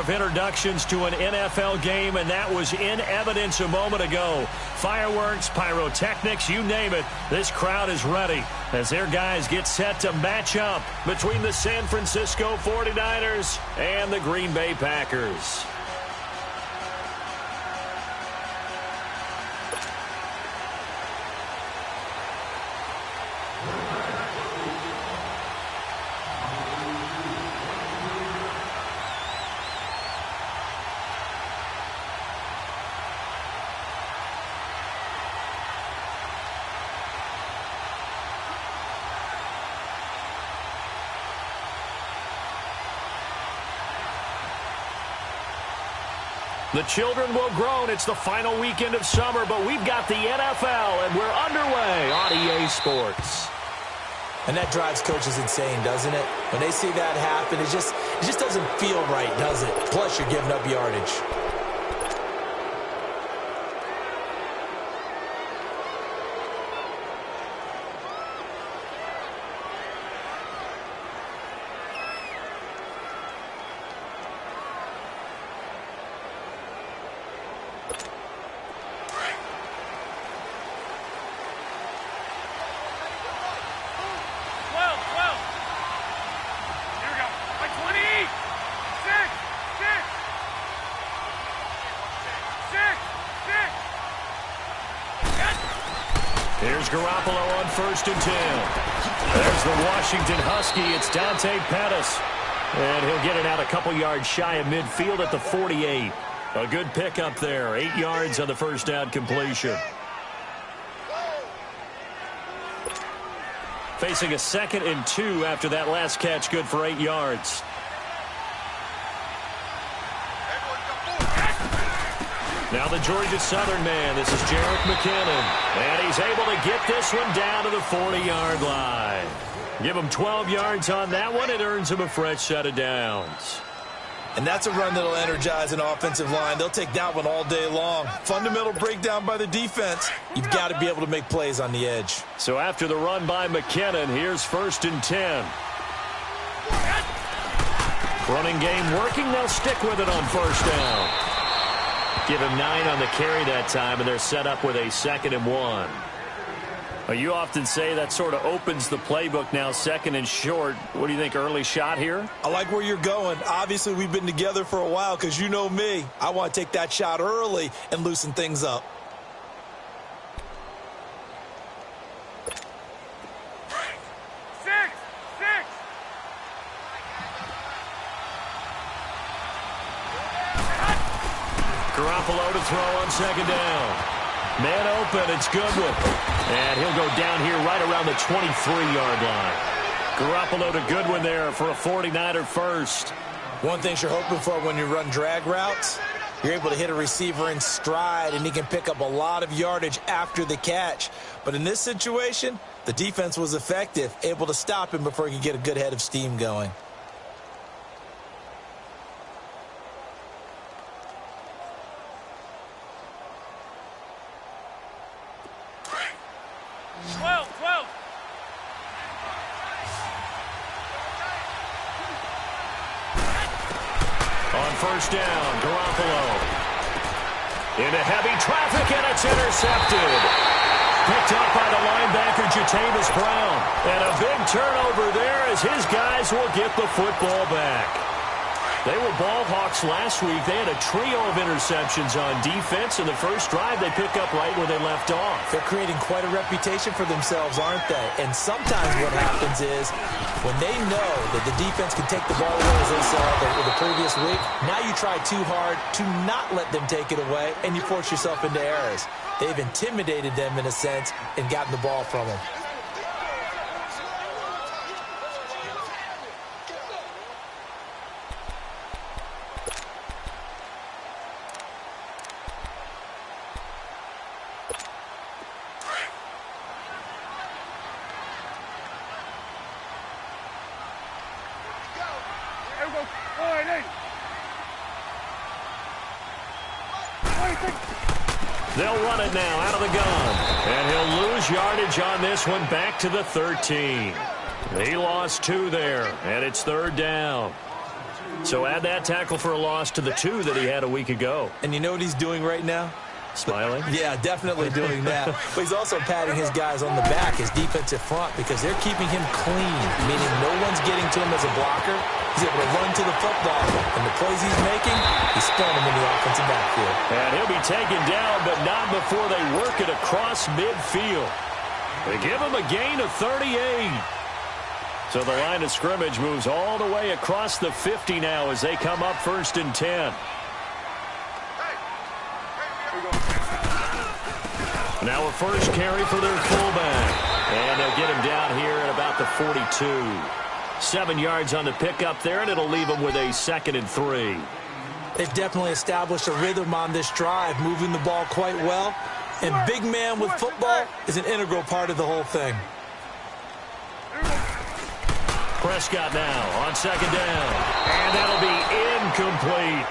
of introductions to an NFL game, and that was in evidence a moment ago. Fireworks, pyrotechnics, you name it. This crowd is ready as their guys get set to match up between the San Francisco 49ers and the Green Bay Packers. The children will groan. It's the final weekend of summer, but we've got the NFL, and we're underway on EA Sports. And that drives coaches insane, doesn't it? When they see that happen, it just doesn't feel right, does it? Plus, you're giving up yardage. Here's Garoppolo on 1st and 10. There's the Washington Husky. It's Dante Pettis. And he'll get it out a couple yards shy of midfield at the 48. A good pickup there. 8 yards on the first down completion. Facing a 2nd and 2 after that last catch. Good for 8 yards. Now the Georgia Southern man. This is Jerick McKinnon. And he's able to get this one down to the 40-yard line. Give him 12 yards on that one. It earns him a fresh set of downs. And that's a run that'll energize an offensive line. They'll take that one all day long. Fundamental breakdown by the defense. You've got to be able to make plays on the edge. So after the run by McKinnon, here's 1st and 10. Running game working. They'll stick with it on 1st down. Give him 9 on the carry that time, and they're set up with a 2nd and 1. Well, you often say that sort of opens the playbook now, 2nd and short. What do you think, early shot here? I like where you're going. Obviously, we've been together for a while because you know me. I want to take that shot early and loosen things up. Garoppolo to throw on 2nd down. Man open, it's Goodwin. And he'll go down here right around the 23-yard line. Garoppolo to Goodwin there for a 49er first. One thing you're hoping for when you run drag routes, you're able to hit a receiver in stride, and he can pick up a lot of yardage after the catch. But in this situation, the defense was effective, able to stop him before he could get a good head of steam going. On 1st down, Garoppolo. Into heavy traffic, and it's intercepted. Picked up by the linebacker, Jatavis Brown. And a big turnover there as his guys will get the football back. They were ball hawks last week. They had a trio of interceptions on defense. In the first drive, they pick up right where they left off. They're creating quite a reputation for themselves, aren't they? And sometimes what happens is when they know that the defense can take the ball away, as they saw the previous week, now you try too hard to not let them take it away, and you force yourself into errors. They've intimidated them in a sense and gotten the ball from them. They'll run it now out of the gun. And he'll lose yardage on this one, back to the 13. He lost 2 there, and it's 3rd down. So add that tackle for a loss to the 2 that he had a week ago. And you know what he's doing right now? Smiling? Yeah, definitely doing that. But he's also patting his guys on the back, his defensive front, because they're keeping him clean, meaning no one's getting to him as a blocker. He's able to run to the football, and the plays he's making, he's throwing them in the offensive backfield. And he'll be taken down, but not before they work it across midfield. They give him a gain of 38. So the line of scrimmage moves all the way across the 50 now as they come up 1st and 10. Now a first carry for their fullback. And they'll get him down here at about the 42. 7 yards on the pickup there, and it'll leave them with a 2nd and 3. They've definitely established a rhythm on this drive, moving the ball quite well. And big man with football is an integral part of the whole thing. Prescott now on 2nd down. And that'll be incomplete.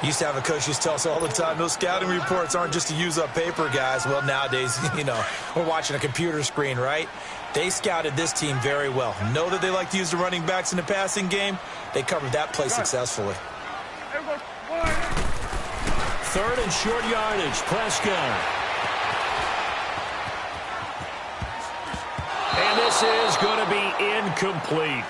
Used to have a coach used to tell us all the time, those scouting reports aren't just to use up paper, guys. Well, nowadays, we're watching a computer screen, right? They scouted this team very well. Know that they like to use the running backs in the passing game. They covered that play successfully. 3rd and short yardage, Prescott. And this is going to be incomplete.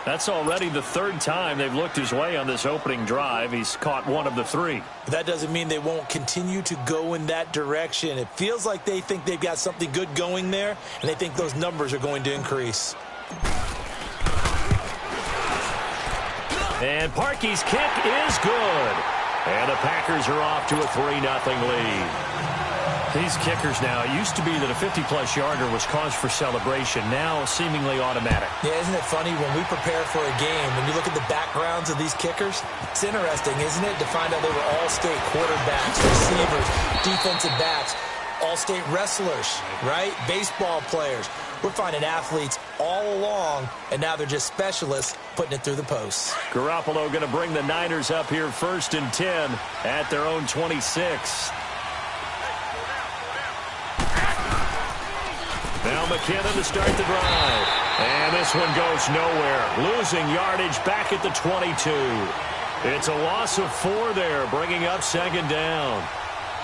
That's already the 3rd time they've looked his way on this opening drive. He's caught 1 of the 3. That doesn't mean they won't continue to go in that direction. It feels like they think they've got something good going there, and they think those numbers are going to increase. And Parkey's kick is good. And the Packers are off to a 3-0 lead. These kickers now, it used to be that a 50-plus yarder was cause for celebration, now seemingly automatic. Yeah, isn't it funny when we prepare for a game, when you look at the backgrounds of these kickers, it's interesting, isn't it, to find out they were all-state quarterbacks, receivers, defensive backs, all-state wrestlers, right? Baseball players. We're finding athletes all along, and now they're just specialists putting it through the posts. Garoppolo going to bring the Niners up here 1st and 10 at their own 26. Now McKinnon to start the drive. And this one goes nowhere. Losing yardage back at the 22. It's a loss of 4 there, bringing up 2nd down.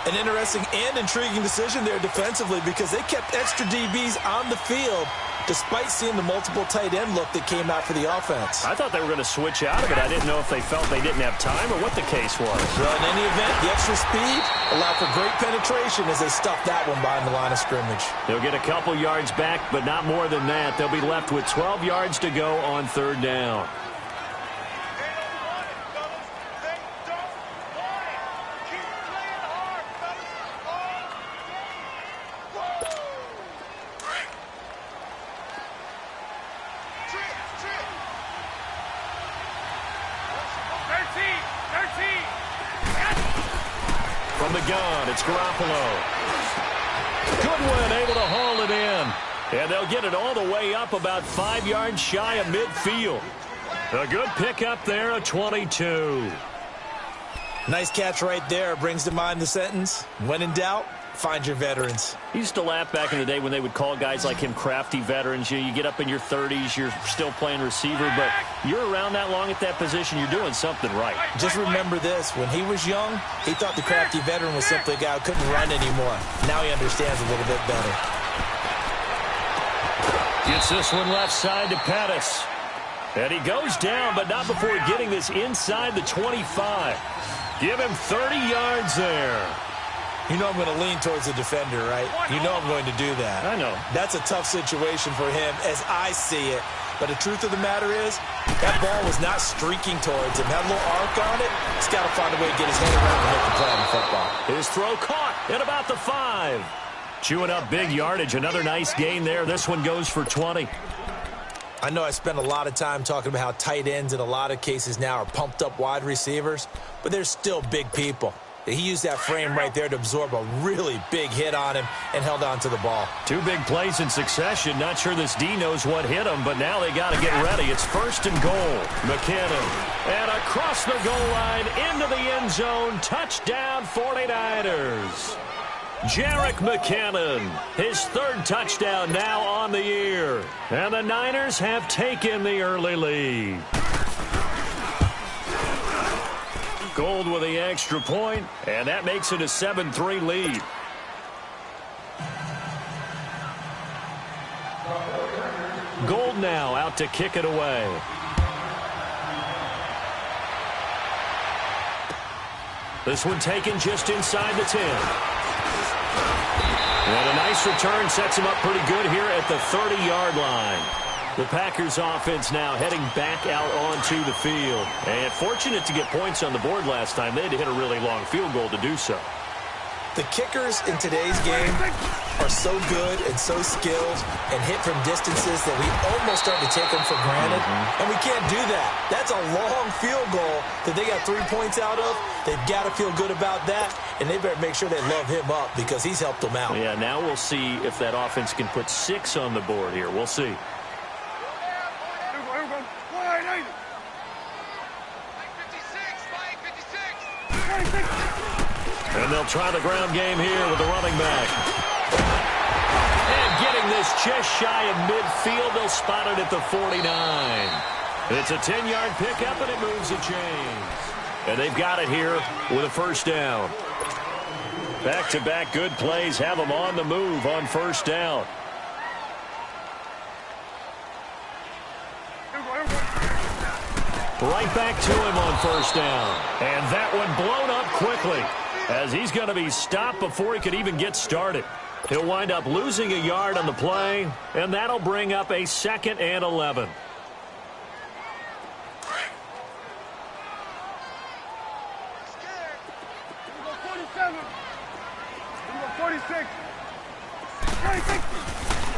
An interesting and intriguing decision there defensively because they kept extra DBs on the field despite seeing the multiple tight end look that came out for the offense. I thought they were going to switch out of it. I didn't know if they felt they didn't have time or what the case was. Well, in any event, the extra speed allowed for great penetration as they stuffed that one behind the line of scrimmage. They'll get a couple yards back, but not more than that. They'll be left with 12 yards to go on 3rd down. From the gun, it's Garoppolo. Goodwin able to haul it in. And they'll get it all the way up about 5 yards shy of midfield. A good pickup there at 22. Nice catch right there. Brings to mind the sentence, when in doubt, find your veterans. He used to laugh back in the day when they would call guys like him crafty veterans. You get up in your 30s, you're still playing receiver, but you're around that long at that position, you're doing something right. Just remember this, when he was young, he thought the crafty veteran was simply a guy who couldn't run anymore. Now he understands a little bit better. Gets this one left side to Pettis. And he goes down, but not before getting this inside the 25. Give him 30 yards there. You know I'm going to lean towards the defender, right? You know I'm going to do that. I know. That's a tough situation for him as I see it. But the truth of the matter is, that ball was not streaking towards him. Had a little arc on it. He's got to find a way to get his head around and make the play on the football. His throw caught at about the 5. Chewing up big yardage. Another nice gain there. This one goes for 20. I know I spend a lot of time talking about how tight ends in a lot of cases now are pumped up wide receivers, but they're still big people. He used that frame right there to absorb a really big hit on him and held on to the ball. 2 big plays in succession. Not sure this D knows what hit him, but now they got to get ready. It's 1st and goal. McKinnon. And across the goal line into the end zone. Touchdown 49ers. Jerick McKinnon, his 3rd touchdown now on the year. And the Niners have taken the early lead. Gold with the extra point, and that makes it a 7-3 lead. Gold now out to kick it away. This one taken just inside the 10. And a nice return sets him up pretty good here at the 30-yard line. The Packers offense now heading back out onto the field. And fortunate to get points on the board last time. They had to hit a really long field goal to do so. The kickers in today's game are so good and so skilled and hit from distances that we almost start to take them for granted. And we can't do that. That's a long field goal that they got 3 points out of. They've got to feel good about that, and they better make sure they love him up because he's helped them out. Yeah, now we'll see if that offense can put 6 on the board here. We'll see. And they'll try the ground game here with the running back. And getting this just shy of midfield, they'll spot it at the 49. It's a 10-yard pickup, and it moves the chains. And they've got it here with a first down. Back-to-back good plays have them on the move on first down. Right back to him on first down. And that one blown up quickly, as he's going to be stopped before he could even get started. He'll wind up losing a yard on the play, and that'll bring up a 2nd and 11.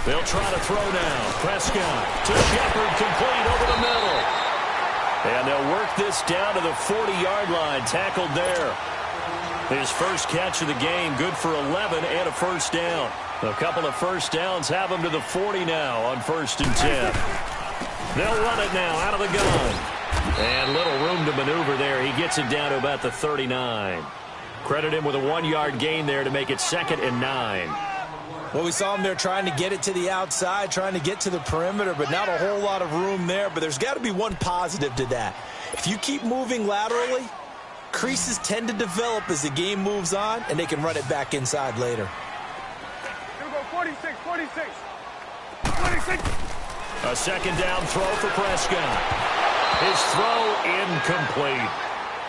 They'll try to throw now. Prescott to Shepard, complete over the middle. And they'll work this down to the 40-yard line, tackled there. His first catch of the game, good for 11 and a first down. A couple of first downs have him to the 40 now on 1st and 10. They'll run it now out of the gun. And little room to maneuver there. He gets it down to about the 39. Credit him with a 1-yard gain there to make it 2nd and 9. Well, we saw him there trying to get it to the outside, trying to get to the perimeter, but not a whole lot of room there. But there's got to be one positive to that. If you keep moving laterally, creases tend to develop as the game moves on, and they can run it back inside later. Here we go, 46. A 2nd down throw for Prescott. His throw incomplete.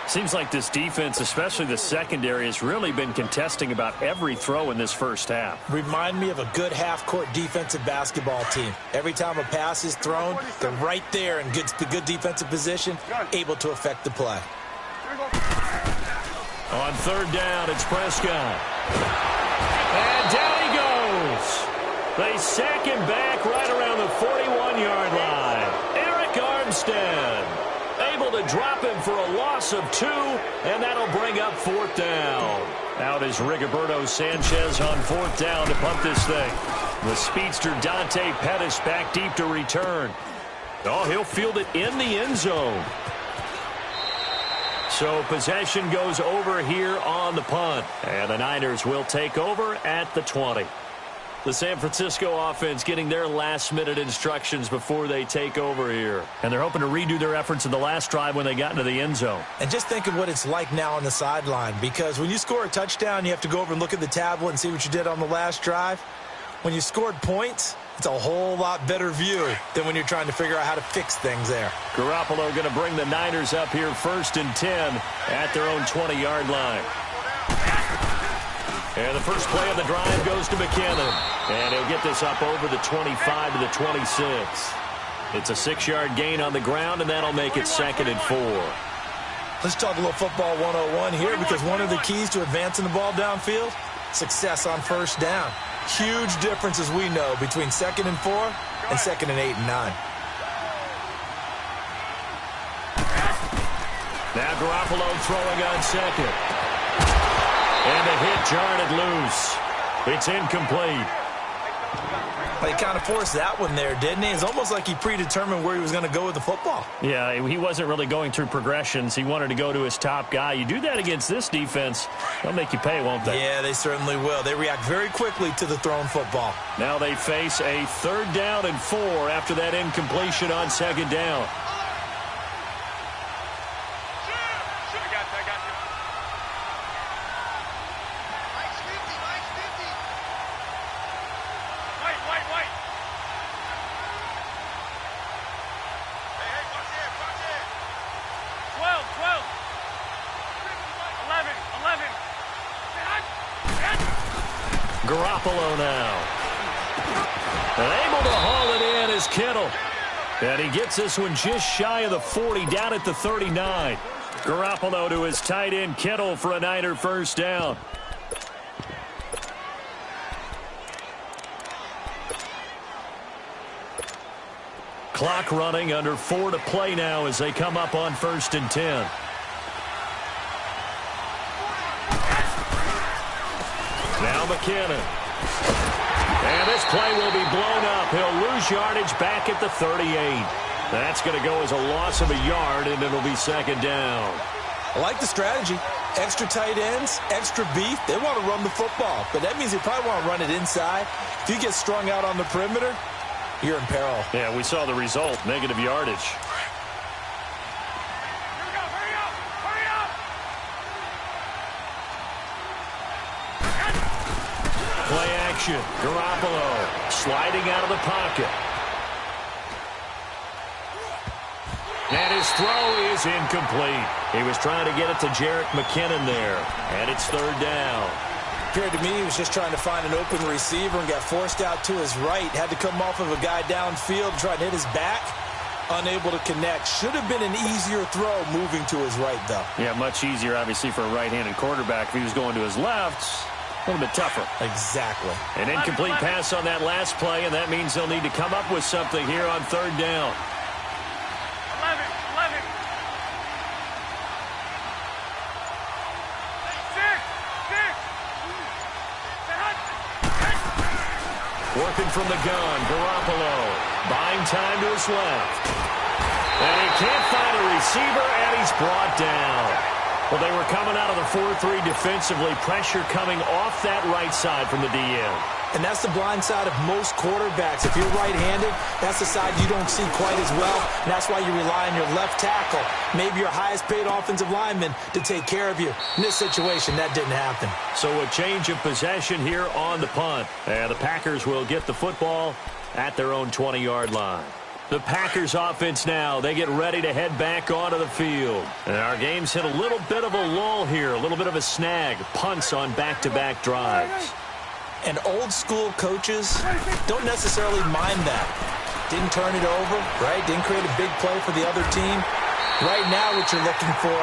Seems like this defense, especially the secondary, has really been contesting about every throw in this first half. Remind me of a good half-court defensive basketball team. Every time a pass is thrown, they're right there in good defensive position, able to affect the play. On 3rd down, it's Prescott. And down he goes. They sack him back right around the 41-yard line. Eric Armstead able to drop him for a loss of 2, and that'll bring up 4th down. Out is Rigoberto Sanchez on 4th down to punt this thing. The speedster Dante Pettis back deep to return. Oh, he'll field it in the end zone. So possession goes over here on the punt, and the Niners will take over at the 20. The San Francisco offense getting their last-minute instructions before they take over here. And they're hoping to redo their efforts in the last drive when they got into the end zone. And just think of what it's like now on the sideline, because when you score a touchdown, you have to go over and look at the tablet and see what you did on the last drive. When you scored points, it's a whole lot better view than when you're trying to figure out how to fix things there. Garoppolo going to bring the Niners up here 1st and 10 at their own 20-yard line. And the first play of the drive goes to McKinnon. And he'll get this up over the 25 to the 26. It's a 6-yard gain on the ground, and that'll make it 2nd and 4. Let's talk a little football 101 here, because one of the keys to advancing the ball downfield, success on first down. Huge difference, as we know, between 2nd and 4 and 2nd and 8 and 9. Now Garoppolo throwing on 2nd. And the hit jarred it loose. It's incomplete. He kind of forced that one there, didn't he? It's almost like he predetermined where he was going to go with the football. Yeah, he wasn't really going through progressions. He wanted to go to his top guy. You do that against this defense, they'll make you pay, won't they? Yeah, they certainly will. They react very quickly to the thrown football. Now they face a 3rd down and 4 after that incompletion on 2nd down. Garoppolo now. And able to haul it in is Kittle. And he gets this one just shy of the 40, down at the 39. Garoppolo to his tight end Kittle for a Niner first down. Clock running, under 4 to play now as they come up on 1st and 10. Now McKinnon. And this play will be blown up. He'll lose yardage back at the 38. That's going to go as a loss of a yard, and it'll be 2nd down. I like the strategy. Extra tight ends, extra beef. They want to run the football, but that means they probably want to run it inside. If you get strung out on the perimeter, you're in peril. Yeah, we saw the result, negative yardage. Play action. Garoppolo sliding out of the pocket. And his throw is incomplete. He was trying to get it to Jerick McKinnon there. And it's 3rd down. Appeared to me he was just trying to find an open receiver and got forced out to his right. Had to come off of a guy downfield, try to hit his back. Unable to connect. Should have been an easier throw moving to his right, though. Yeah, much easier, obviously, for a right-handed quarterback. If he was going to his left, a little bit tougher. Exactly. An incomplete pass on that last play, and that means they'll need to come up with something here on 3rd down. 11. Working from the gun, Garoppolo buying time to his left. And he can't find a receiver, and he's brought down. Well, they were coming out of the 4-3 defensively. Pressure coming off that right side from the DN. And that's the blind side of most quarterbacks. If you're right-handed, that's the side you don't see quite as well. And that's why you rely on your left tackle, maybe your highest-paid offensive lineman, to take care of you. In this situation, that didn't happen. So a change of possession here on the punt. And the Packers will get the football at their own 20-yard line. The Packers offense now, they get ready to head back onto the field. And our game's hit a little bit of a lull here, a little bit of a snag. Punts on back-to-back drives. And old-school coaches don't necessarily mind that. Didn't turn it over, right? Didn't create a big play for the other team. Right now what you're looking for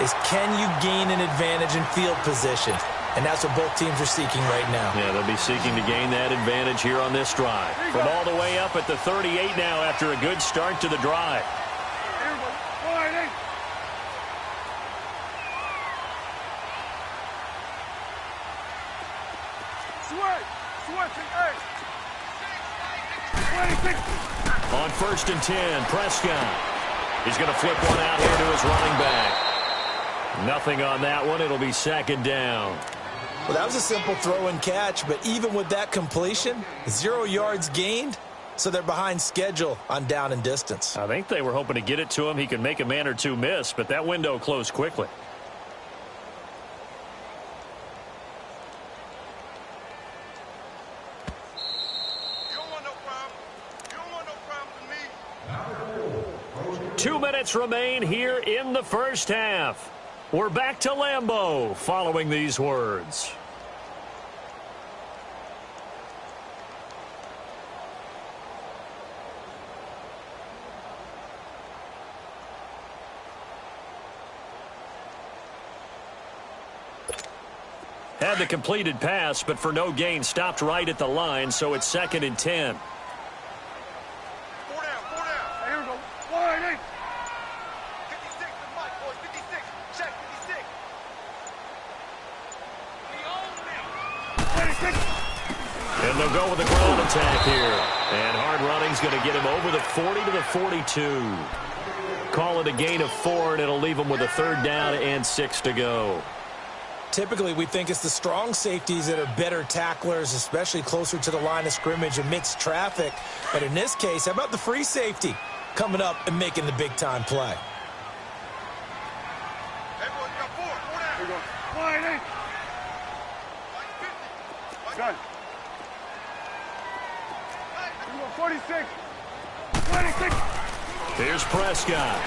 is, can you gain an advantage in field position? And that's what both teams are seeking right now. Yeah, they'll be seeking to gain that advantage here on this drive. From all the way up at the 38 now after a good start to the drive. On 1st and 10, Prescott. He's going to flip one out here to his running back. Nothing on that one. It'll be 2nd down. Well, that was a simple throw and catch, but even with that completion, 0 yards gained, so they're behind schedule on down and distance. I think they were hoping to get it to him. He could make a man or two miss, but that window closed quickly. You don't want no problem. You don't want no problem with me. 2 minutes remain here in the first half. We're back to Lambeau following these words. Had the completed pass, but for no gain, stopped right at the line, so it's 2nd and 10. 4 down. Hey, here we go. 1, 8. 56 is Mike, boys. 56. Check 56. We own it. 26. And they'll go with a ground attack here. And hard running's going to get him over the 40 to the 42. Call it a gain of 4, and it'll leave him with a 3rd down and 6 to go. Typically, we think it's the strong safeties that are better tacklers, especially closer to the line of scrimmage amidst traffic. But in this case, how about the free safety coming up and making the big-time play? Hey, boys, got 4. 4 down. Here we go. 1, 8. Mike 50. Mike. Done. Here we go. 46. 26. Here's Prescott.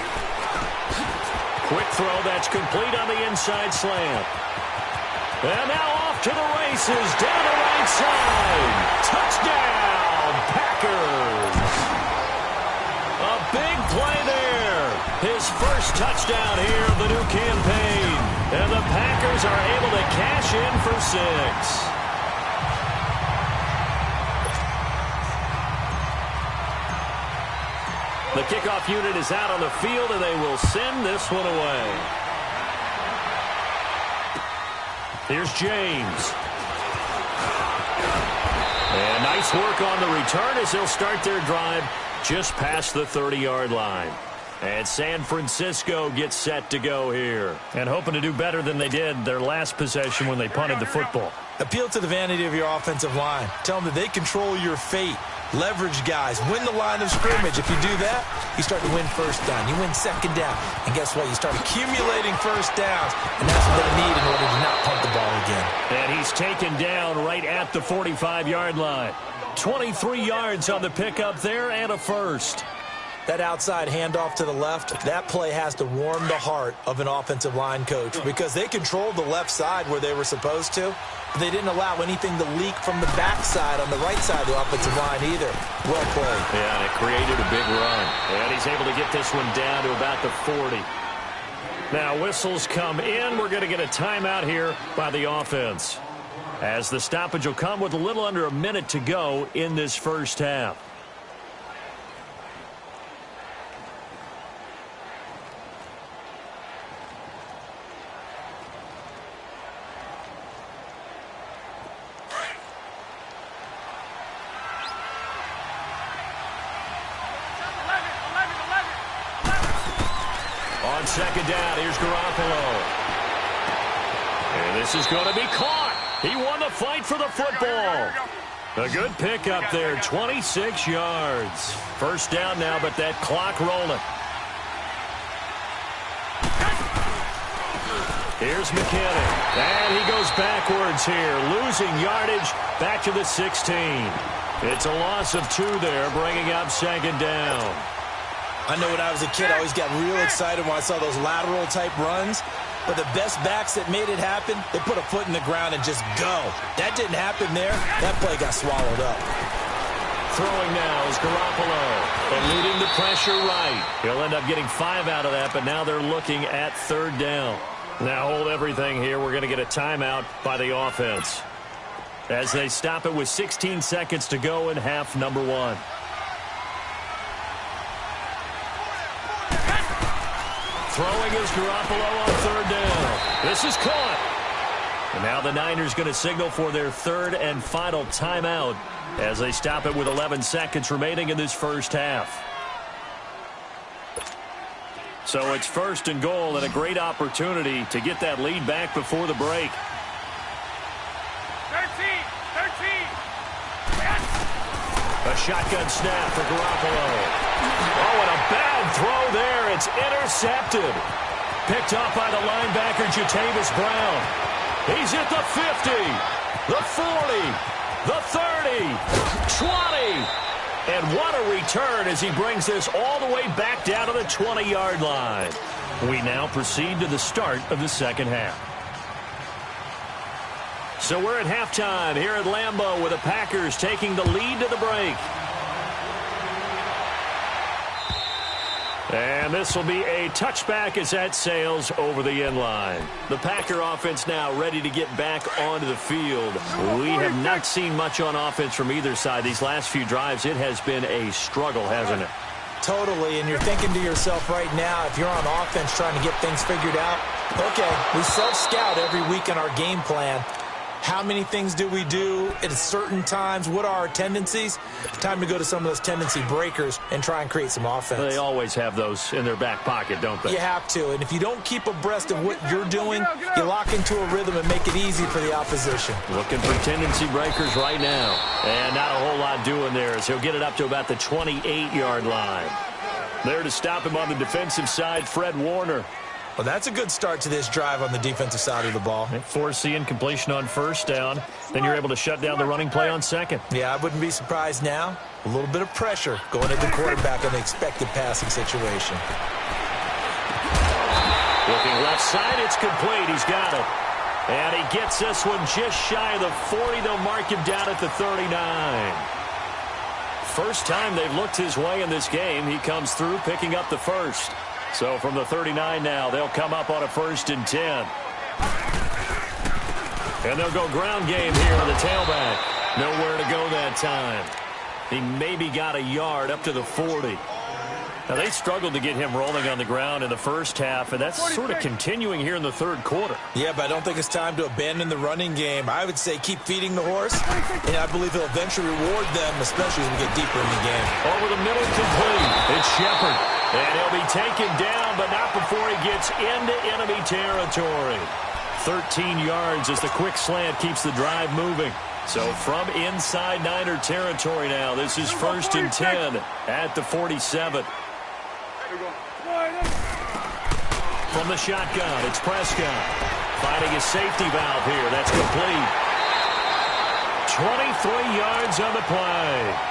Quick throw that's complete on the inside slant. And now off to the races, down the right side. Touchdown, Packers. A big play there. His first touchdown here of the new campaign. And the Packers are able to cash in for 6. The kickoff unit is out on the field, and they will send this one away. Here's James. And nice work on the return as they'll start their drive just past the 30-yard line. And San Francisco gets set to go here. And hoping to do better than they did their last possession when they punted the football. Appeal to the vanity of your offensive line. Tell them that they control your fate. Leverage guys. Win the line of scrimmage. If you do that, you start to win first down. You win second down. And guess what? You start accumulating first downs. And that's what they need in order to not punt the ball again. And he's taken down right at the 45-yard line. 23 yards on the pickup there and a first. That outside handoff to the left, that play has to warm the heart of an offensive line coach because they controlled the left side where they were supposed to. But they didn't allow anything to leak from the backside on the right side of the offensive line either. Well played. Yeah, and it created a big run. And he's able to get this one down to about the 40. Now whistles come in. We're going to get a timeout here by the offense, as the stoppage will come with a little under a minute to go in this first half. On second down, here's Garoppolo. And this is going to be caught. He won the fight for the football. A good pickup there, 26 yards. First down now, but that clock rolling. Here's McKinnon. And he goes backwards here, losing yardage back to the 16. It's a loss of 2 there, bringing up second down. I know when I was a kid, I always got real excited when I saw those lateral-type runs. But the best backs that made it happen, they put a foot in the ground and just go. That didn't happen there. That play got swallowed up. Throwing now is Garoppolo. Eluding the pressure right. He'll end up getting 5 out of that, but now they're looking at third down. Now hold everything here. We're going to get a timeout by the offense, as they stop it with 16 seconds to go in half number 1. Throwing is Garoppolo on third down. This is caught. And now the Niners going to signal for their third and final timeout as they stop it with 11 seconds remaining in this first half. So it's first and goal and a great opportunity to get that lead back before the break. 13. A shotgun snap for Garoppolo. Oh, and a bad throw there. It's intercepted. Picked up by the linebacker, Jatavis Brown. He's at the 50, the 40, the 30, 20. And what a return as he brings this all the way back down to the 20-yard line. We now proceed to the start of the second half. So we're at halftime here at Lambeau with the Packers taking the lead to the break. And this will be a touchback as that sails over the end line. The Packer offense now ready to get back onto the field. We have not seen much on offense from either side. These last few drives, it has been a struggle, hasn't it? Totally, and you're thinking to yourself right now, if you're on offense trying to get things figured out, okay, we self-scout every week in our game plan. How many things do we do at certain times? What are our tendencies? Time to go to some of those tendency breakers and try and create some offense. They always have those in their back pocket, don't they? You have to. And if you don't keep abreast of what you're doing, you lock into a rhythm and make it easy for the opposition. Looking for tendency breakers right now. And not a whole lot doing there as he'll get it up to about the 28-yard line. There to stop him on the defensive side, Fred Warner. Well, that's a good start to this drive on the defensive side of the ball. Force the incompletion on first down. Then you're able to shut down the running play on second. Yeah, I wouldn't be surprised now. A little bit of pressure going at the quarterback on the expected passing situation. Looking left side, it's complete. He's got it. And he gets this one just shy of the 40. They'll mark him down at the 39. First time they've looked his way in this game. He comes through picking up the first. So from the 39 now, they'll come up on a 1st and 10. And they'll go ground game here on the tailback. Nowhere to go that time. He maybe got a yard up to the 40. Now, they struggled to get him rolling on the ground in the first half, and that's sort of continuing here in the third quarter. Yeah, but I don't think it's time to abandon the running game. I would say keep feeding the horse, and I believe he'll eventually reward them, especially as we get deeper in the game. Over the middle, complete. It's Shepard. And he'll be taken down, but not before he gets into enemy territory. 13 yards as the quick slant keeps the drive moving. So from inside Niner territory now, this is 1st and 10 at the 47. From the shotgun, it's Prescott. Finding his safety valve here. That's complete. 23 yards on the play.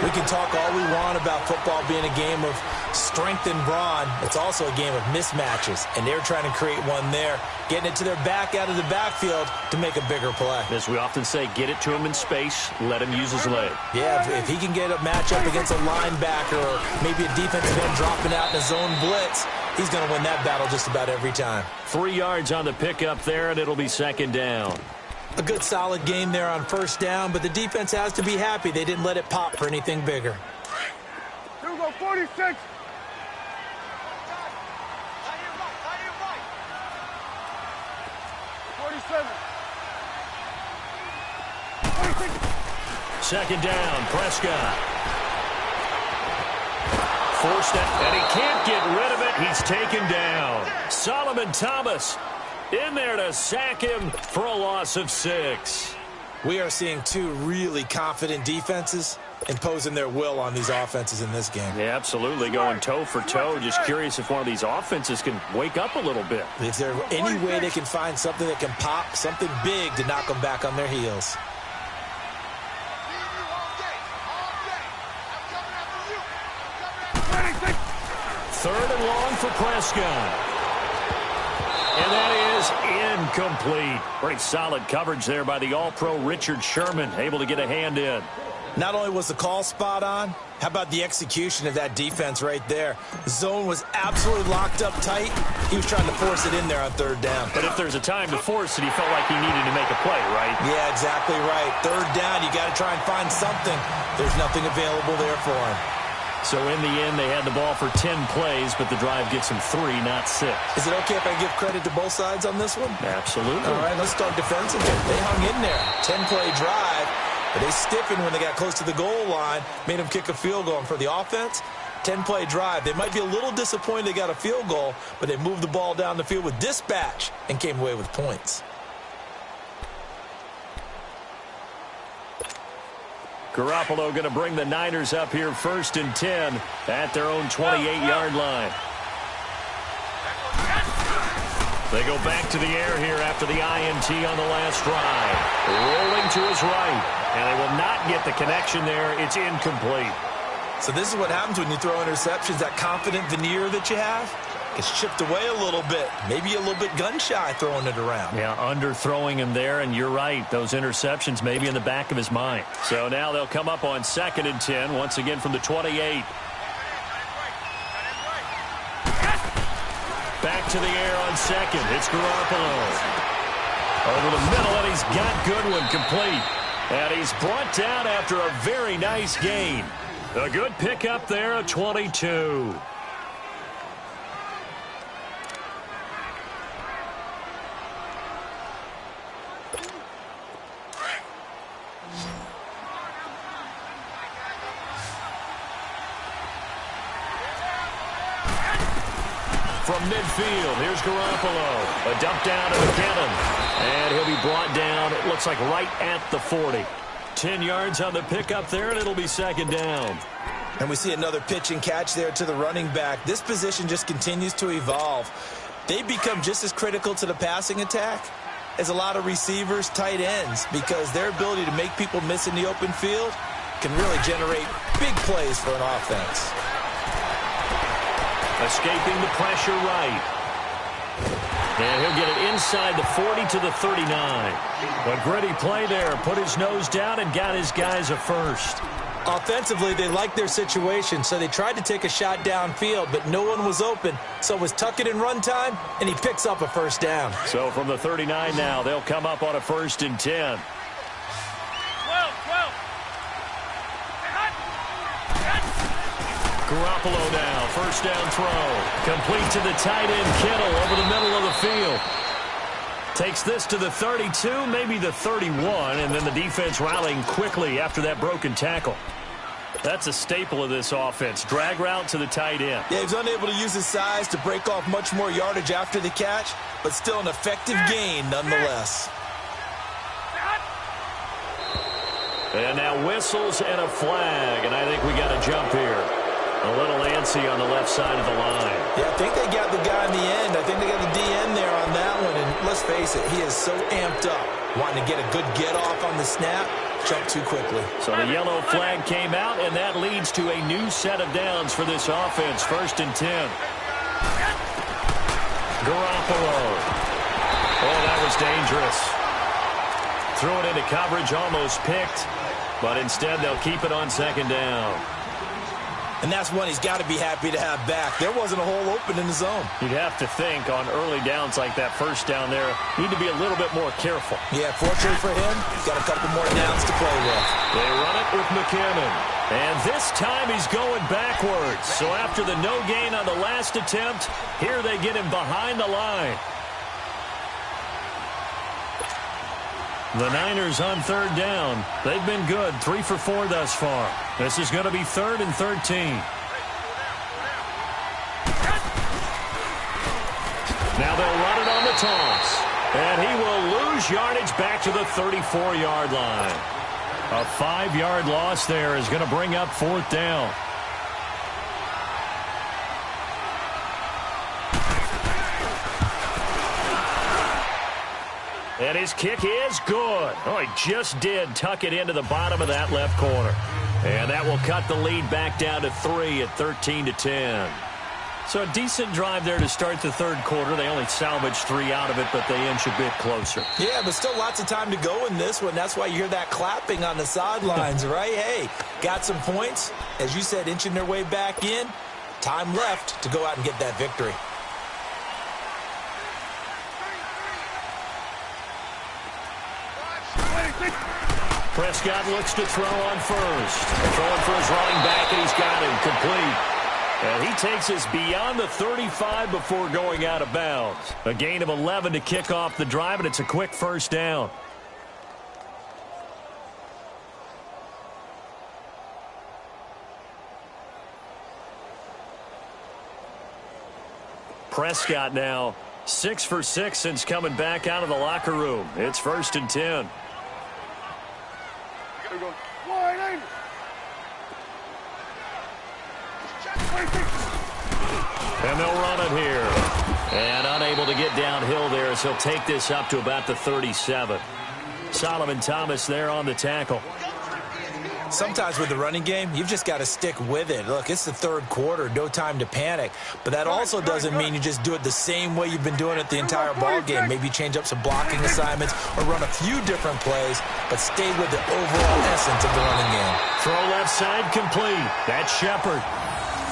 We can talk all we want about football being a game of strength and brawn. It's also a game of mismatches, and they're trying to create one there, getting it to their back out of the backfield to make a bigger play. As we often say, get it to him in space, let him use his leg. Yeah, if he can get a matchup against a linebacker or maybe a defensive end dropping out in a zone blitz, he's going to win that battle just about every time. 3 yards on the pickup there, and it'll be 2nd down. A good solid game there on 1st down, but the defense has to be happy they didn't let it pop for anything bigger. Here we go, 46. 47. 2nd down, Prescott. Forced it, and he can't get rid of it. He's taken down. Solomon Thomas in there to sack him for a loss of 6. We are seeing two really confident defenses imposing their will on these offenses in this game. Yeah, absolutely, going toe for toe. Just curious if one of these offenses can wake up a little bit. Is there any way they can find something that can pop, something big to knock them back on their heels? Third and long for Prescott. And that is incomplete. Pretty solid coverage there by the All-Pro Richard Sherman, able to get a hand in. Not only was the call spot on, how about the execution of that defense right there? The zone was absolutely locked up tight. He was trying to force it in there on 3rd down. But if there's a time to force it, he felt like he needed to make a play, right? Yeah, exactly right. 3rd down, you got to try and find something. There's nothing available there for him. So in the end, they had the ball for 10 plays, but the drive gets them 3, not 6. Is it okay if I give credit to both sides on this one? Absolutely. All right, let's start defensively. They hung in there. 10-play drive, but they stiffened when they got close to the goal line, made them kick a field goal. And for the offense, 10-play drive. They might be a little disappointed they got a field goal, but they moved the ball down the field with dispatch and came away with points. Garoppolo going to bring the Niners up here 1st and 10 at their own 28-yard line. They go back to the air here after the INT on the last drive. Rolling to his right, and they will not get the connection there. It's incomplete. So this is what happens when you throw interceptions. That confident veneer that you have gets chipped away a little bit. Maybe a little bit gun-shy throwing it around. Yeah, underthrowing him there, and you're right. Those interceptions may be in the back of his mind. So now they'll come up on 2nd and 10, once again from the 28. Back to the air on 2nd. It's Garoppolo. Over the middle, and he's got Goodwin complete. And he's brought down after a very nice gain. A good pickup there, a 22. From midfield, here's Garoppolo. A dump down to McKinnon. And he'll be brought down, it looks like right at the 40. 10 yards on the pickup there, and it'll be 2nd down. And we see another pitch and catch there to the running back. This position just continues to evolve. They become just as critical to the passing attack as a lot of receivers, tight ends, because their ability to make people miss in the open field can really generate big plays for an offense. Escaping the pressure right. And he'll get it inside the 40 to the 39. A gritty play there. Put his nose down and got his guys a first. Offensively, they liked their situation, so they tried to take a shot downfield, but no one was open. So it was tuck it in run time, and he picks up a first down. So from the 39 now, they'll come up on a 1st and 10. 12. Garoppolo now, 1st down throw. Complete to the tight end, Kittle, over the middle of the field. Takes this to the 32, maybe the 31, and then the defense rallying quickly after that broken tackle. That's a staple of this offense. Drag route to the tight end. Yeah, he was unable to use his size to break off much more yardage after the catch, but still an effective gain nonetheless. And now whistles and a flag, and I think we got a jump here. A little antsy on the left side of the line. Yeah, I think they got the guy in the end. I think they got the DN there on that one, and let's face it, he is so amped up, wanting to get a good get-off on the snap. Jumped too quickly. So the yellow flag came out, and that leads to a new set of downs for this offense. 1st and 10. Garoppolo. Oh, that was dangerous. Threw it into coverage, almost picked, but instead they'll keep it on 2nd down. And that's one he's got to be happy to have back. There wasn't a hole open in the zone. You'd have to think on early downs like that 1st down there, need to be a little bit more careful. Yeah, fortunately for him, he's got a couple more downs to play with. They run it with McKinnon. And this time he's going backwards. So after the no gain on the last attempt, here they get him behind the line. The Niners on 3rd down. They've been good, 3 for 4 thus far. This is going to be 3rd and 13. Now they'll run it on the toss. And he will lose yardage back to the 34-yard line. A 5-yard loss there is going to bring up 4th down. And his kick is good. Oh, he just did tuck it into the bottom of that left corner. And that will cut the lead back down to 3 at 13-10. So a decent drive there to start the 3rd quarter. They only salvaged 3 out of it, but they inch a bit closer. Yeah, but still lots of time to go in this one. That's why you hear that clapping on the sidelines, right? Hey, got some points. As you said, inching their way back in. Time left to go out and get that victory. Prescott looks to throw on 1st. Throwing for his running back, and he's got him complete. And he takes us beyond the 35 before going out of bounds. A gain of 11 to kick off the drive, and it's a quick 1st down. Prescott now 6 for 6 since coming back out of the locker room. It's 1st and 10. And they'll run it here. And unable to get downhill there as he'll take this up to about the 37. Solomon Thomas there on the tackle. Sometimes with the running game, you've just got to stick with it. Look, it's the 3rd quarter, no time to panic. But that also doesn't mean you just do it the same way you've been doing it the entire ball game. Maybe change up some blocking assignments or run a few different plays, but stay with the overall essence of the running game. Throw left side complete. That's Shepard.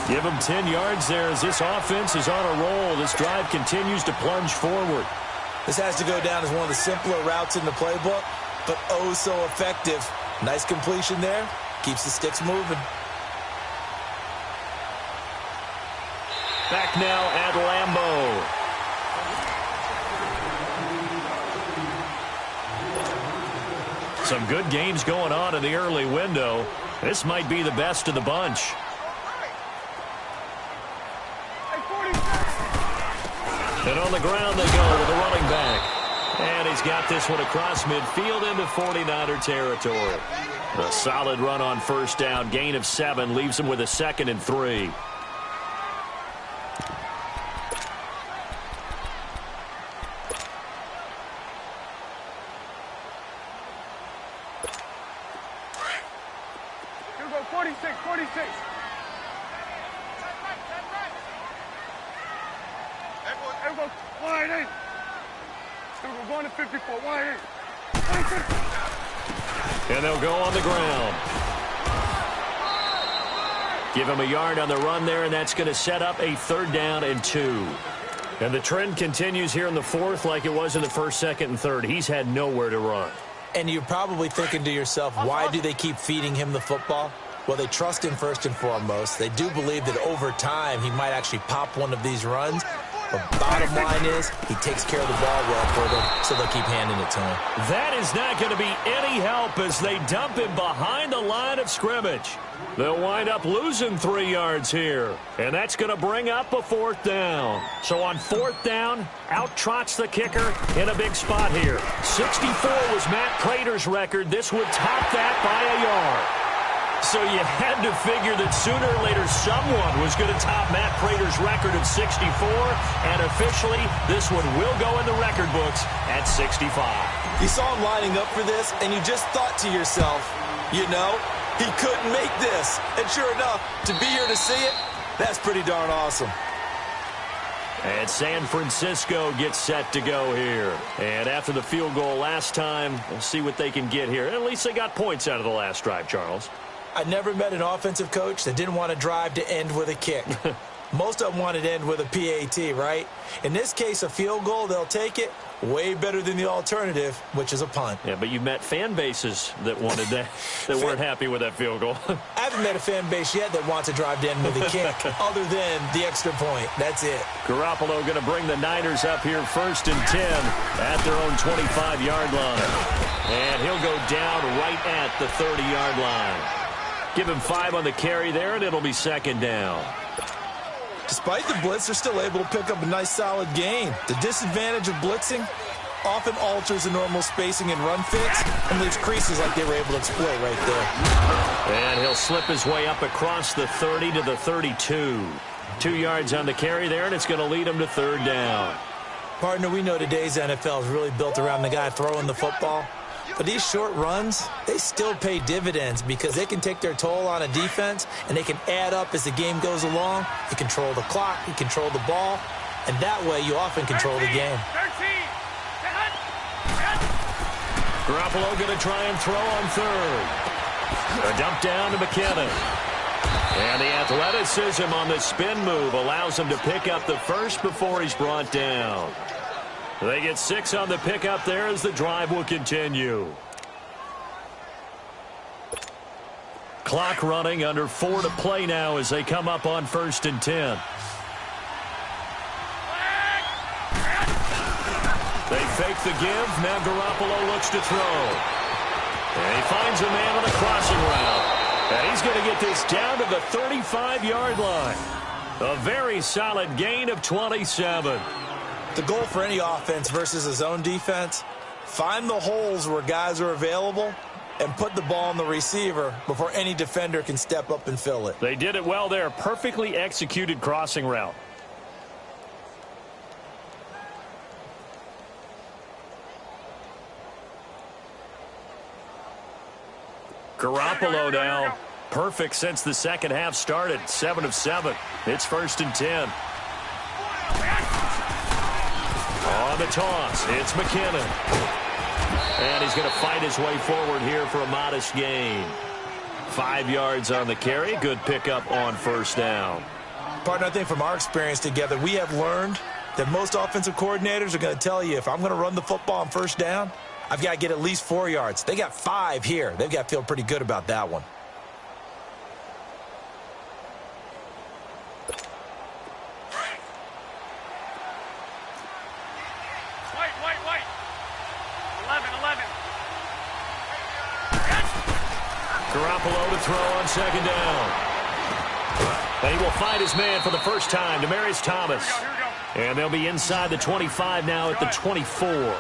Give him 10 yards there as this offense is on a roll. This drive continues to plunge forward. This has to go down as one of the simpler routes in the playbook, but oh so effective. Nice completion there. Keeps the sticks moving. Back now at Lambeau. Some good games going on in the early window. This might be the best of the bunch. And on the ground they go with the running back. And he's got this one across midfield into 49er territory. A solid run on 1st down. Gain of 7 leaves him with a 2nd and 3. You go 46. Everyone, wide in. going to 54. 188. And they'll go on the ground. Give him a yard on the run there, and that's going to set up a 3rd down and 2. And the trend continues here in the 4th like it was in the 1st, 2nd, and 3rd. He's had nowhere to run. And you're probably thinking to yourself, why do they keep feeding him the football? Well, they trust him first and foremost. They do believe that over time he might actually pop one of these runs. But bottom line is he takes care of the ball well for them, so they'll keep handing it to him. That is not going to be any help as they dump him behind the line of scrimmage. They'll wind up losing 3 yards here, and that's going to bring up a 4th down. So on 4th down, out trots the kicker in a big spot here. 64 was Matt Prater's record. This would top that by a yard. So you had to figure that sooner or later someone was going to top Matt Prater's record of 64, and officially this one will go in the record books at 65. You saw him lining up for this, and you just thought to yourself, you know, he couldn't make this. And sure enough, to be here to see it, that's pretty darn awesome. And San Francisco gets set to go here. And after the field goal last time, we'll see what they can get here. At least they got points out of the last drive, Charles. I never met an offensive coach that didn't want to drive to end with a kick. Most of them wanted to end with a PAT, right? In this case, a field goal, they'll take it. Way better than the alternative, which is a punt. Yeah, but you've met fan bases that wanted that, that weren't happy with that field goal. I haven't met a fan base yet that wants to drive to end with a kick, other than the extra point. That's it. Garoppolo going to bring the Niners up here 1st and 10 at their own 25-yard line. And he'll go down right at the 30-yard line. Give him 5 on the carry there, and it'll be 2nd down. Despite the blitz, they're still able to pick up a nice, solid gain. The disadvantage of blitzing often alters the normal spacing and run fits and leaves creases like they were able to exploit right there. And he'll slip his way up across the 30 to the 32. 2 yards on the carry there, and it's going to lead him to 3rd down. Partner, we know today's NFL is really built around the guy throwing the football. But these short runs, they still pay dividends because they can take their toll on a defense, and they can add up as the game goes along. You control the clock, you control the ball, and that way you often control the game. Garoppolo going to try and throw on 3rd. A dump down to McKinnon. And the athleticism on the spin move allows him to pick up the 1st before he's brought down. They get 6 on the pickup there as the drive will continue. Clock running, under 4 to play now as they come up on 1st and 10. They fake the give. Now Garoppolo looks to throw. And he finds a man on a crossing route. And he's going to get this down to the 35-yard line. A very solid gain of 27. The goal for any offense versus a zone defense, find the holes where guys are available and put the ball on the receiver before any defender can step up and fill it. They did it well there. Perfectly executed crossing route. Garoppolo now. Perfect since the 2nd half started. 7 of 7. It's 1st and 10. On the toss, it's McKinnon. And he's going to fight his way forward here for a modest gain. 5 yards on the carry. Good pickup on 1st down. Partner, I think from our experience together, we have learned that most offensive coordinators are going to tell you, if I'm going to run the football on 1st down, I've got to get at least 4 yards. They got 5 here. They've got to feel pretty good about that one. White. 11. Garoppolo to throw on 2nd down. And he will find his man for the first time, Demaryius Thomas. And they'll be inside the 25 now at the 24.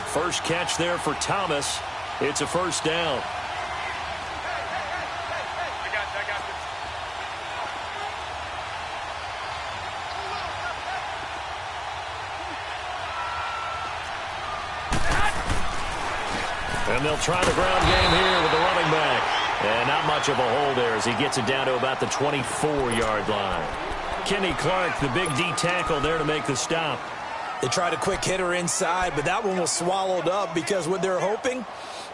First catch there for Thomas. It's a 1st down. I got this. And they'll try the ground game here with the running back. And not much of a hole there as he gets it down to about the 24-yard line. Kenny Clark, the big D tackle there to make the stop. They tried a quick hitter inside, but that one was swallowed up because what they're hoping,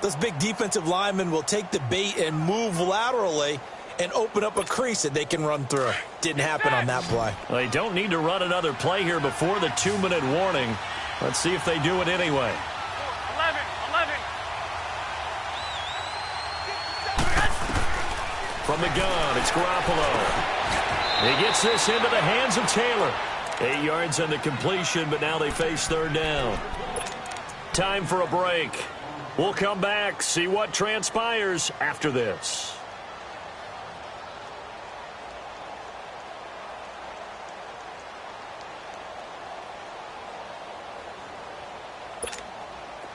those big defensive linemen will take the bait and move laterally and open up a crease that they can run through. Didn't happen on that play. They don't need to run another play here before the 2-minute warning. Let's see if they do it anyway. 11. From the gun, it's Garoppolo. He gets this into the hands of Taylor. 8 yards on the completion, but now they face third down. Time for a break. We'll come back, see what transpires after this.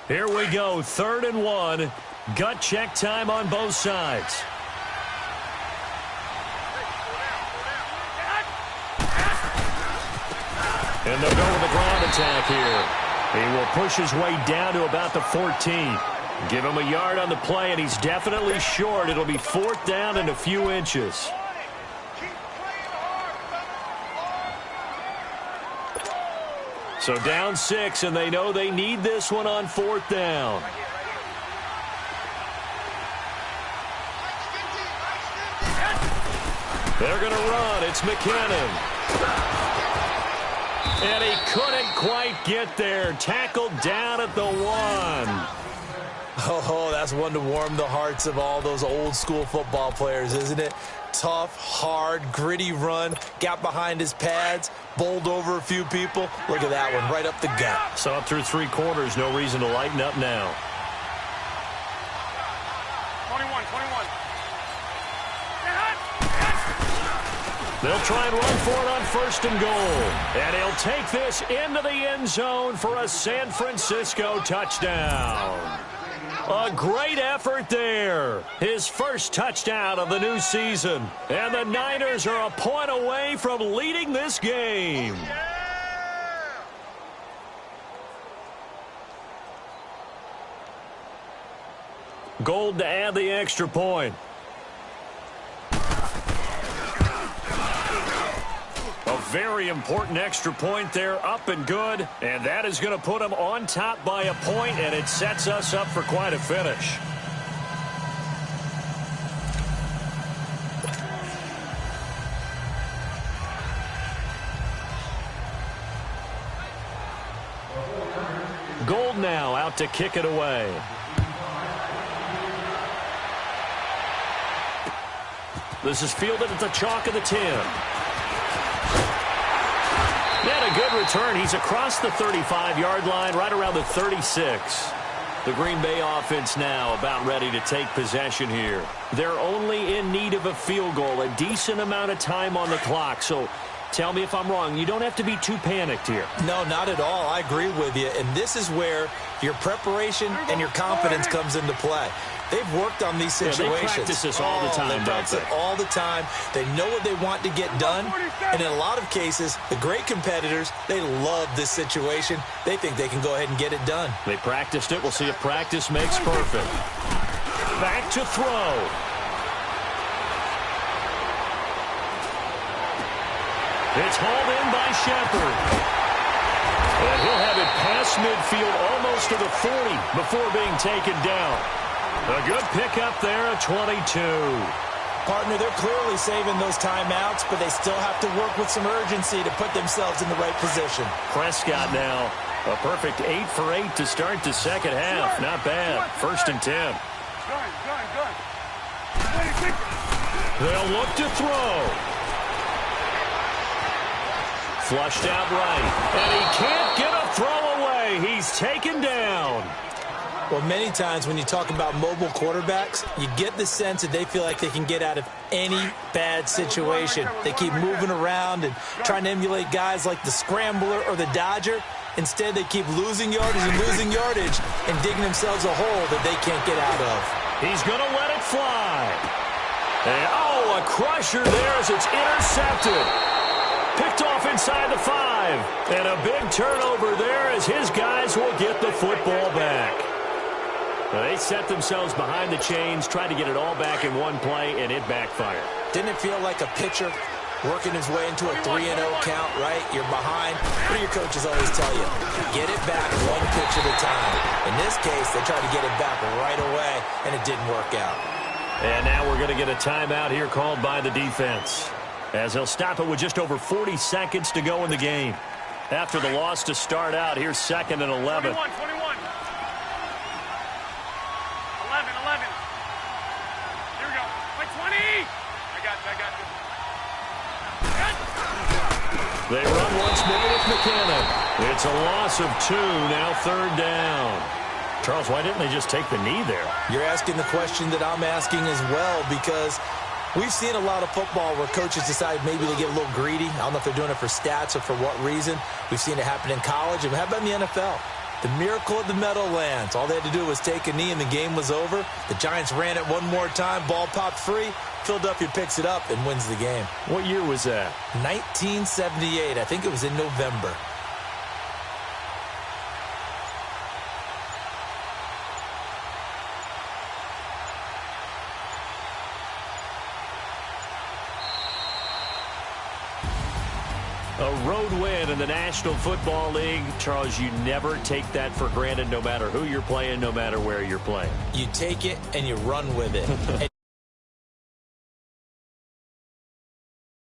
Here we go, 3rd and 1. Gut check time on both sides. And they'll go with the ground attack here. He will push his way down to about the 14. Give him a yard on the play, and he's definitely short. It'll be 4th down and a few inches. So down 6, and they know they need this one on 4th down. They're going to run. It's McKinnon. And he couldn't quite get there. Tackled down at the 1. Oh, that's one to warm the hearts of all those old-school football players, isn't it? Tough, hard, gritty run. Got behind his pads, bowled over a few people. Look at that one, right up the gut. So up through 3 quarters, no reason to lighten up now. 21. They'll try and run for it on 1st and goal. And he'll take this into the end zone for a San Francisco touchdown. A great effort there. His first touchdown of the new season. And the Niners are a point away from leading this game. Gold to add the extra point. A very important extra point there, up and good. And that is going to put them on top by a point, and it sets us up for quite a finish. Gold now out to kick it away. This is fielded at the chalk of the 10. And a good return. He's across the 35-yard line, right around the 36. The Green Bay offense now about ready to take possession here. They're only in need of a field goal, a decent amount of time on the clock. So tell me if I'm wrong. You don't have to be too panicked here. No, not at all. I agree with you. And this is where your preparation and your confidence comes into play. They've worked on these situations. Yeah, they practice this all the time, they practice it all the time. They know what they want to get done. And in a lot of cases, the great competitors, they love this situation. They think they can go ahead and get it done. They practiced it. We'll see if practice makes perfect. Back to throw. It's hauled in by Shepard. And he'll have it past midfield almost to the 40 before being taken down. A good pickup there at 22. Partner, they're clearly saving those timeouts, but they still have to work with some urgency to put themselves in the right position. Prescott now, a perfect 8 for 8 to start the second half. Not bad. 1st and 10. They'll look to throw. Flushed out right. And he can't get a throw away. He's taken down. Well, many times when you talk about mobile quarterbacks, you get the sense that they feel like they can get out of any bad situation. They keep moving around and trying to emulate guys like the Scrambler or the Dodger. Instead, they keep losing yardage and digging themselves a hole that they can't get out of. He's going to let it fly. And, oh, a crusher there as it's intercepted. Picked off inside the 5. And a big turnover there as his guys will get the football back. They set themselves behind the chains, tried to get it all back in one play, and it backfired. Didn't it feel like a pitcher working his way into a 3-0 count, right? You're behind. What do your coaches always tell you? Get it back one pitch at a time. In this case, they tried to get it back right away, and it didn't work out. And now we're going to get a timeout here called by the defense, as he'll stop it with just over 40 seconds to go in the game. After the loss to start out, here's 2nd and 11. 21. 11. Here we go. Play 20. I got you. They run once more with McKinnon. It's a loss of 2, now 3rd down. Charles, why didn't they just take the knee there? You're asking the question that I'm asking as well, because we've seen a lot of football where coaches decide maybe they get a little greedy. I don't know if they're doing it for stats or for what reason. We've seen it happen in college, and how about in the NFL? The miracle of the Meadowlands. All they had to do was take a knee, and the game was over. The Giants ran it one more time. Ball popped free. Philadelphia picks it up and wins the game. What year was that? 1978. I think it was in November. A road win in the National Football League. Charles, you never take that for granted, no matter who you're playing, no matter where you're playing. You take it and you run with it.